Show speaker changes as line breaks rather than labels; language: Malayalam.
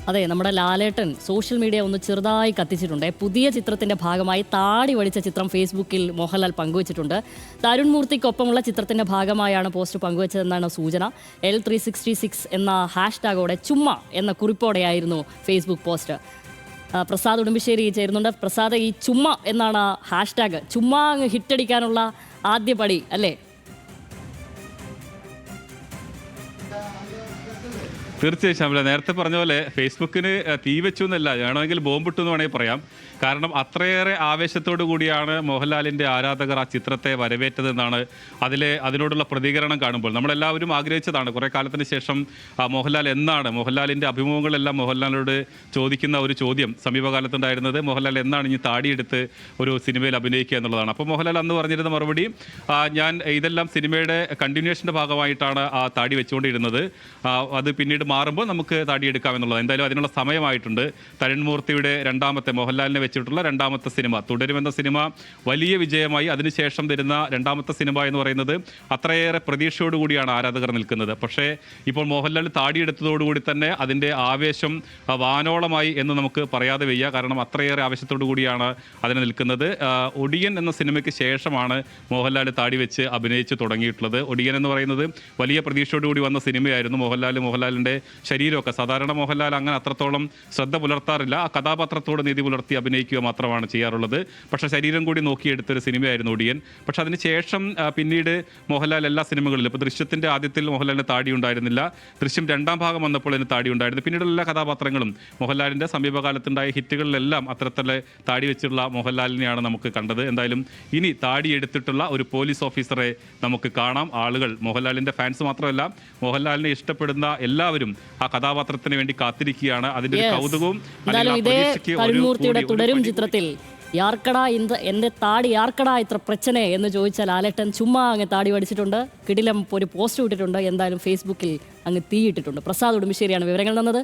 അതെ, നമ്മുടെ ലാലേട്ടൻ സോഷ്യൽ മീഡിയ ഒന്ന് ചെറുതായി കത്തിച്ചിട്ടുണ്ട്. പുതിയ ചിത്രത്തിന്റെ ഭാഗമായി താടി വടിച്ച ചിത്രം ഫേസ്ബുക്കിൽ മോഹൻലാൽ പങ്കുവച്ചിട്ടുണ്ട്. തരുൺ മൂർത്തിക്കൊപ്പമുള്ള ചിത്രത്തിന്റെ ഭാഗമായാണ് പോസ്റ്റ് പങ്കുവച്ചതെന്നാണ് സൂചന. L366 എന്ന ഹാഷ്ടാഗോടെ ചുമ്മാ എന്ന കുറിപ്പോടെയായിരുന്നു ഫേസ്ബുക്ക് പോസ്റ്റ്. പ്രസാദ് ഉടുമ്പിശ്ശേരി ചേരുന്നുണ്ട്. പ്രസാദ്, ഈ ചുമ്മാ എന്നാണ് ഹാഷ്ടാഗ്. ചുമ്മാ അങ്ങ് ഹിറ്റടിക്കാനുള്ള ആദ്യ പടി അല്ലേ?
തീർച്ചയായും ശാമില, നേരത്തെ പറഞ്ഞ പോലെ ഫേസ്ബുക്കിന് തീ വെച്ചു എന്നല്ല, വേണമെങ്കിൽ ബോംബിട്ടു എന്ന് വേണമെങ്കിൽ പറയാം. കാരണം അത്രയേറെ ആവേശത്തോടു കൂടിയാണ് മോഹൻലാലിൻ്റെ ആരാധകർ ആ ചിത്രത്തെ വരവേറ്റതെന്നാണ് അതിനോടുള്ള പ്രതികരണം കാണുമ്പോൾ നമ്മളെല്ലാവരും ആഗ്രഹിച്ചതാണ്. കുറേ കാലത്തിന് ശേഷം മോഹൻലാലിൻ്റെ അഭിമുഖങ്ങളെല്ലാം മോഹൻലാലിനോട് ചോദിക്കുന്ന ഒരു ചോദ്യം സമീപകാലത്തുണ്ടായിരുന്നത്, മോഹൻലാൽ എന്നാണ് ഇനി താടിയെടുത്ത് ഒരു സിനിമയിൽ അഭിനയിക്കുക എന്നുള്ളതാണ്. അപ്പോൾ മോഹൻലാൽ അന്ന് പറഞ്ഞിരുന്ന മറുപടി, ഞാൻ ഇതെല്ലാം സിനിമയുടെ കണ്ടിന്യൂഷൻ്റെ ഭാഗമായിട്ടാണ് ആ താടി വെച്ചുകൊണ്ടിരുന്നത്, അത് പിന്നീട് മാറുമ്പോൾ നമുക്ക് താടിയെടുക്കാം എന്നുള്ളത്. എന്തായാലും അതിനുള്ള സമയമായിട്ടുണ്ട്. തരുൺ മൂർത്തിയുടെ മോഹൻലാലിനെ വെച്ചിട്ടുള്ള രണ്ടാമത്തെ സിനിമ തുടരുമെന്ന സിനിമ വലിയ വിജയമായി. അതിനുശേഷം വരുന്ന രണ്ടാമത്തെ സിനിമ എന്ന് പറയുന്നത് അത്രയേറെ പ്രതീക്ഷയോടുകൂടിയാണ് ആരാധകർ നിൽക്കുന്നത്. പക്ഷേ ഇപ്പോൾ മോഹൻലാൽ താടിയെടുത്തതോടുകൂടി തന്നെ അതിൻ്റെ ആവേശം വാനോളമായി എന്ന് നമുക്ക് പറയാതെ വയ്യ. കാരണം അത്രയേറെ ആവേശത്തോടു കൂടിയാണ് അതിനെ നിൽക്കുന്നത്. ഒടിയൻ എന്ന സിനിമയ്ക്ക് ശേഷമാണ് മോഹൻലാൽ താടി വെച്ച് അഭിനയിച്ച് തുടങ്ങിയിട്ടുള്ളത്. ഒടിയൻ എന്ന് പറയുന്നത് വലിയ പ്രതീക്ഷയോടുകൂടി വന്ന സിനിമയായിരുന്നു. മോഹൻലാലിൻ്റെ ശരീരമൊക്കെ, സാധാരണ മോഹൻലാൽ അങ്ങനെ അത്രത്തോളം ശ്രദ്ധ പുലർത്താറില്ല, ആ കഥാപാത്രത്തോട് നീതി പുലർത്തി അഭിനയിക്കുക മാത്രമാണ് ചെയ്യാറുള്ളത്. പക്ഷേ ശരീരം കൂടി നോക്കിയെടുത്തൊരു സിനിമയായിരുന്നു ഒടിയൻ. പക്ഷേ അതിനുശേഷം പിന്നീട് മോഹൻലാൽ എല്ലാ സിനിമകളിലും, ഇപ്പോൾ ദൃശ്യത്തിൻ്റെ ആദ്യത്തിൽ മോഹൻലാലിന് താടി ഉണ്ടായിരുന്നില്ല, ദൃശ്യം രണ്ടാം ഭാഗം വന്നപ്പോൾ അതിന് താടി ഉണ്ടായിരുന്നു. പിന്നീടുള്ള എല്ലാ കഥാപാത്രങ്ങളും മോഹൻലാലിൻ്റെ സമീപകാലത്തുണ്ടായ ഹിറ്റുകളിലെല്ലാം അത്തരത്തിലെ താടി വെച്ചുള്ള മോഹൻലാലിനെയാണ് നമുക്ക് കണ്ടത്. എന്തായാലും ഇനി താടി എടുത്തിട്ടുള്ള ഒരു പോലീസ് ഓഫീസറെ നമുക്ക് കാണാം. ആളുകൾ, മോഹൻലാലിൻ്റെ ഫാൻസ് മാത്രമല്ല, മോഹൻലാലിനെ ഇഷ്ടപ്പെടുന്ന എല്ലാവരും ആ കഥാപാത്രത്തിന് വേണ്ടി കാത്തിരിക്കുകയാണ്. അതിന്റെ ഒരു കൗതുകവും
തുടരും ചിത്രത്തിൽ യാർക്കടാ എന്റെ താടി യാർക്കടാ ഇത്ര പ്രശ്നേ എന്ന് ചോദിച്ചാൽ ലാലേട്ടൻ ചുമ്മാ അങ്ങ് താടി വടിച്ചിട്ടുണ്ട്. കിടിലം ഒരു പോസ്റ്റ് ഇട്ടിട്ടുണ്ട്. എന്തായാലും ഫേസ്ബുക്കിൽ അങ്ങ് തീയിട്ടിട്ടുണ്ട്. പ്രസാദ് ഉടുമ്പിശ്ശേരിയാണ് വിവരങ്ങൾ തന്നത്.